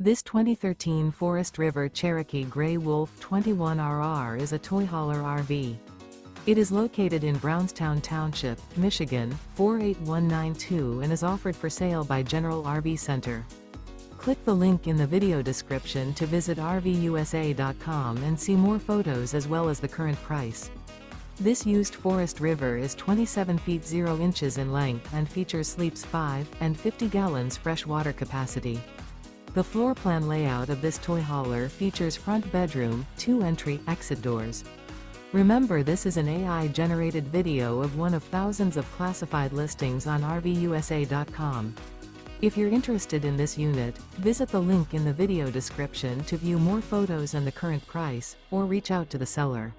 This 2013 Forest River Cherokee Grey Wolf 21RR is a toy hauler RV. It is located in Brownstown Township, Michigan, 48192 and is offered for sale by General RV Center. Click the link in the video description to visit RVUSA.com and see more photos as well as the current price. This used Forest River is 27 feet 0 inches in length and features sleeps 5 and 50 gallons fresh water capacity. The floor plan layout of this toy hauler features front bedroom, 2 entry/exit doors. Remember, this is an AI-generated video of one of thousands of classified listings on RVUSA.com. If you're interested in this unit, visit the link in the video description to view more photos and the current price, or reach out to the seller.